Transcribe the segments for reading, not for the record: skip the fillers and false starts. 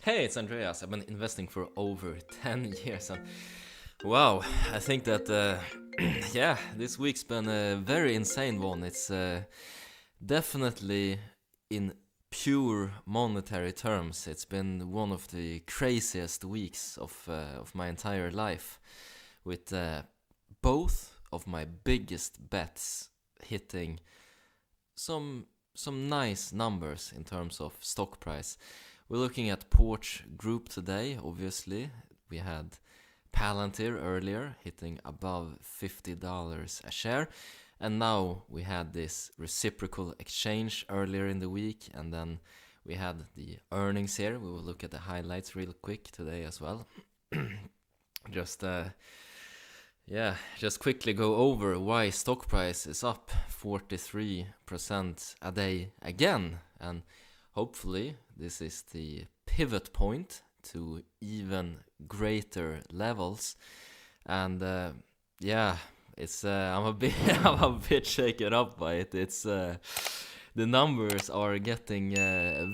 Hey, it's Andreas. I've been investing for over 10 years and wow, I think that yeah, this week's been a very insane one. It's definitely in pure monetary terms. It's been one of the craziest weeks of my entire life with both of my biggest bets hitting some some nice numbers in terms of stock price. We're looking at Porch Group today, obviously. We had Palantir earlier hitting above $50 a share. And now we had this reciprocal exchange earlier in the week, and then we had the earnings here. We will look at the highlights real quick today as well. just just quickly go over why stock price is up 43% a day again, and hopefully this is the pivot point to even greater levels. And it's I'm a bit I'm a bit shaken up by it. It's the numbers are getting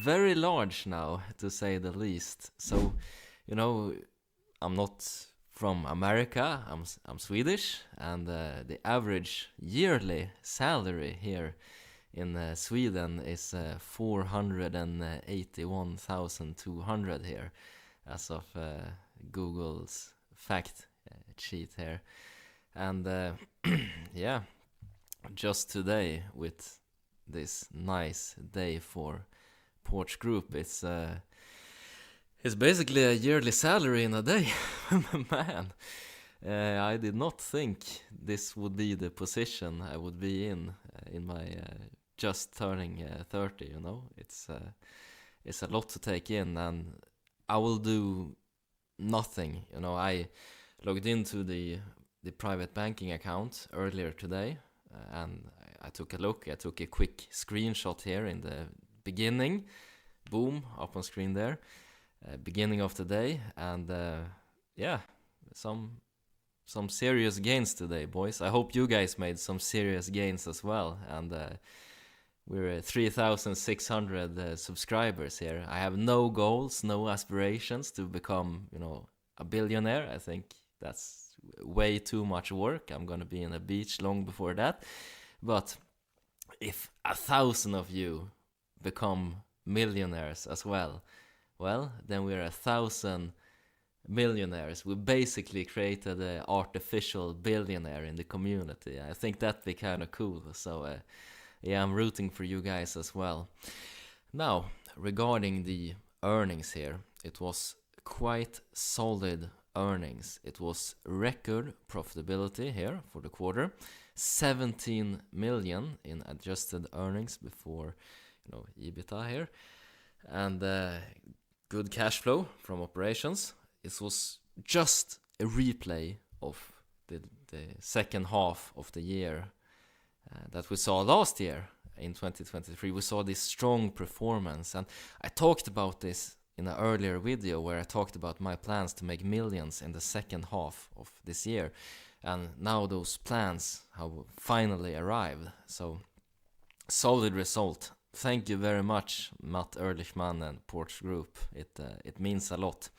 very large now, to say the least. So, I'm not from America. I'm Swedish, and the average yearly salary here in Sweden is 481,200 here, as of Google's fact sheet here. And yeah, just today, with this nice day for Porch Group, it's basically a yearly salary in a day. Man, I did not think this would be the position I would be in my just turning 30. It's a lot to take in, and I will do nothing. I logged into the private banking account earlier today, and I took a look. I took a quick screenshot here in the beginning. Boom, up on screen there. Beginning of the day, and some serious gains today, boys. I hope you guys made some serious gains as well, and we're at 3,600 subscribers here. I have no goals, no aspirations to become, a billionaire. I think that's way too much work. I'm gonna be in a beach long before that. But if 1,000 of you become millionaires as well, then we're 1,000 millionaires. We basically created an artificial billionaire in the community. I think that'd be kind of cool. So I'm rooting for you guys as well. Now, regarding the earnings here, it was quite solid earnings. It was record profitability here for the quarter. 17 million in adjusted earnings before, EBITDA here. And good cash flow from operations. It was just a replay of the second half of the year that we saw last year in 2023. We saw this strong performance, and I talked about this in an earlier video where I talked about my plans to make millions in the second half of this year, and now those plans have finally arrived. So, solid result. Thank you very much, Matt Ehrlichman and Porch Group. It means a lot.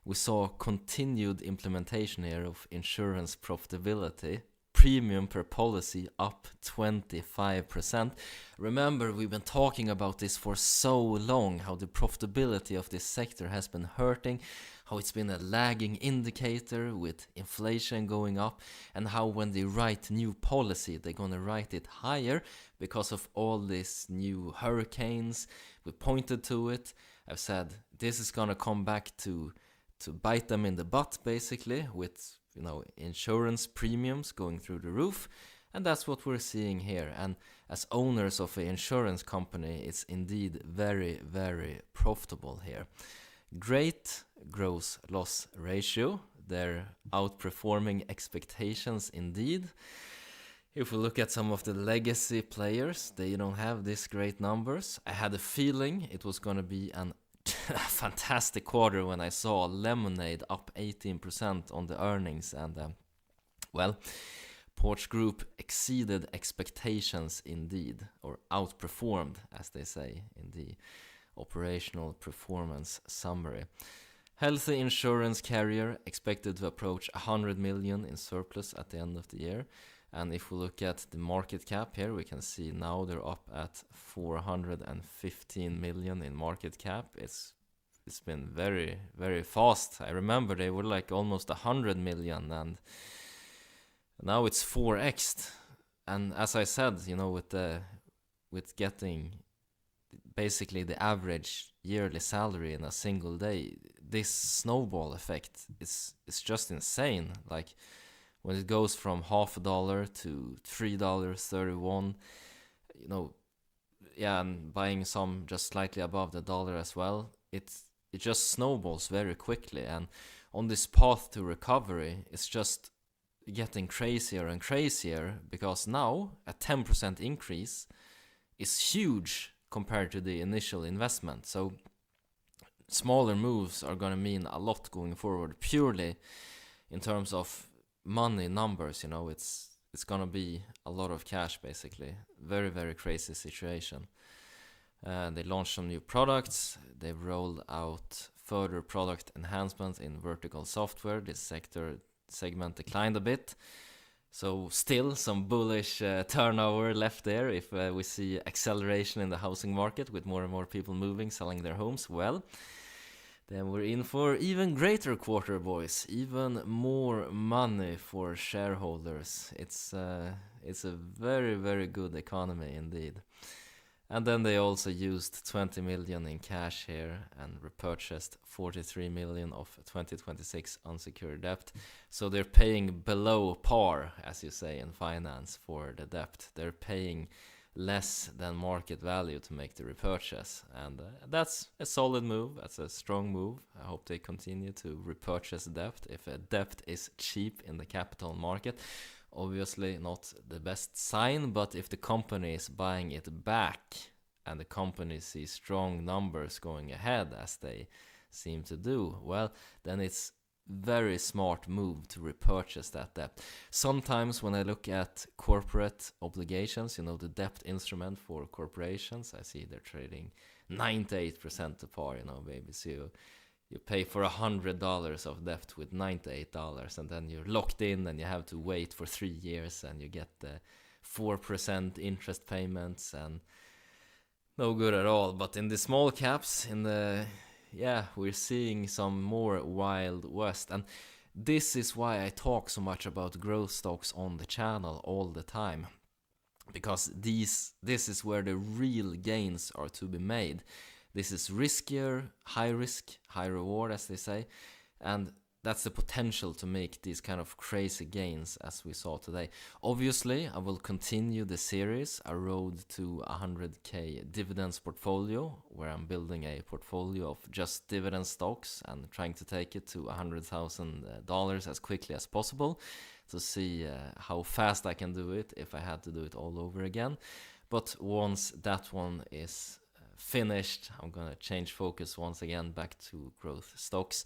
We saw continued implementation here of insurance profitability. Premium per policy up 25%. Remember, we've been talking about this for so long, how the profitability of this sector has been hurting, how it's been a lagging indicator with inflation going up, and how when they write new policy, they're gonna write it higher because of all these new hurricanes. We pointed to it. I've said this is gonna come back to bite them in the butt, basically, with insurance premiums going through the roof, and that's what we're seeing here. And as owners of an insurance company, it's indeed very, very profitable here. Great gross loss ratio. They're outperforming expectations indeed. If we look at some of the legacy players, they don't have this great numbers. I had a feeling it was going to be a fantastic quarter when I saw Lemonade up 18% on the earnings, and Porch Group exceeded expectations indeed, or outperformed, as they say in the operational performance summary. Healthy insurance carrier expected to approach 100 million in surplus at the end of the year. And if we look at the market cap here, we can see now they're up at 415 million in market cap. It's been very, very fast. I remember they were like almost 100 million, and now it's 4x. And as I said, with getting basically the average yearly salary in a single day, this snowball effect is just insane. Like when it goes from $0.50 to $3.31, and buying some just slightly above the dollar as well, it just snowballs very quickly. And on this path to recovery, it's just getting crazier and crazier, because now a 10% increase is huge compared to the initial investment. So smaller moves are going to mean a lot going forward, purely in terms of money numbers. It's going to be a lot of cash, basically. Very, very crazy situation. They launched some new products. They've rolled out further product enhancements in vertical software. This segment declined a bit. So still some bullish turnover left there if we see acceleration in the housing market with more and more people moving, selling their homes. Well, then we're in for even greater quarter, boys. Even more money for shareholders. It's a very, very good economy indeed. And then they also used 20 million in cash here and repurchased 43 million of 2026 unsecured debt. So they're paying below par, as you say in finance, for the debt. They're paying less than market value to make the repurchase. And that's a solid move. That's a strong move. I hope they continue to repurchase debt. If a debt is cheap in the capital market, obviously not the best sign, but if the company is buying it back and the company sees strong numbers going ahead, as they seem to do, well, then it's very smart move to repurchase that debt. Sometimes when I look at corporate obligations, the debt instrument for corporations, I see they're trading 98% to par, baby. So you pay for $100 of debt with $98, and then you're locked in and you have to wait for 3 years, and you get the 4% interest payments, and no good at all. But in the small caps, we're seeing some more Wild West. And this is why I talk so much about growth stocks on the channel all the time, because this is where the real gains are to be made. This is riskier, high risk, high reward, as they say, and that's the potential to make these kind of crazy gains as we saw today. Obviously, I will continue the series, A Road to 100k Dividends Portfolio, where I'm building a portfolio of just dividend stocks and trying to take it to $100,000 as quickly as possible to see how fast I can do it if I had to do it all over again. But once that one is finished, I'm gonna change focus once again back to growth stocks.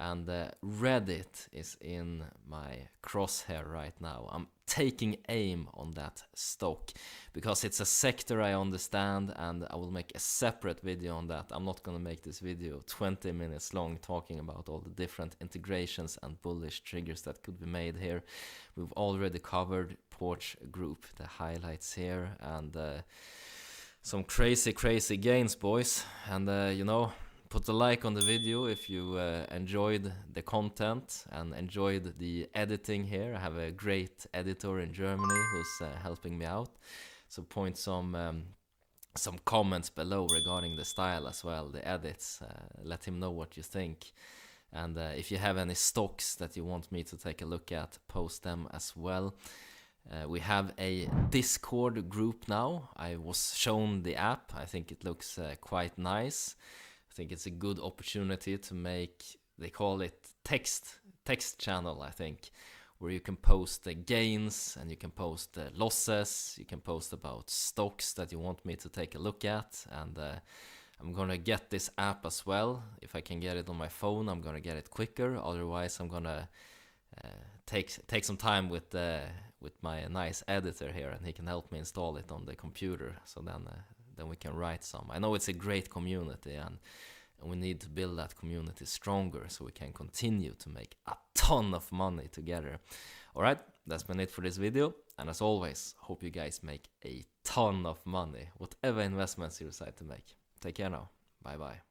And Reddit is in my crosshair right now. I'm taking aim on that stock because it's a sector I understand, and I will make a separate video on that. I'm not gonna make this video 20 minutes long talking about all the different integrations and bullish triggers that could be made here. We've already covered Porch Group, the highlights here, and some crazy gains, boys. And put a like on the video if you enjoyed the content and enjoyed the editing here. I have a great editor in Germany who's helping me out. So point some comments below regarding the style as well, the edits. Let him know what you think. And if you have any stocks that you want me to take a look at, post them as well. We have a Discord group now. I was shown the app. I think it looks quite nice. I think it's a good opportunity to make, they call it text channel, I think, where you can post the gains and you can post the losses. You can post about stocks that you want me to take a look at. And I'm gonna get this app as well. If I can get it on my phone, I'm gonna get it quicker. Otherwise, I'm gonna take some time with my nice editor here, and he can help me install it on the computer. So then then we can write some. I know it's a great community, and we need to build that community stronger so we can continue to make a ton of money together. Alright, that's been it for this video, and as always, hope you guys make a ton of money, whatever investments you decide to make. Take care now, bye bye.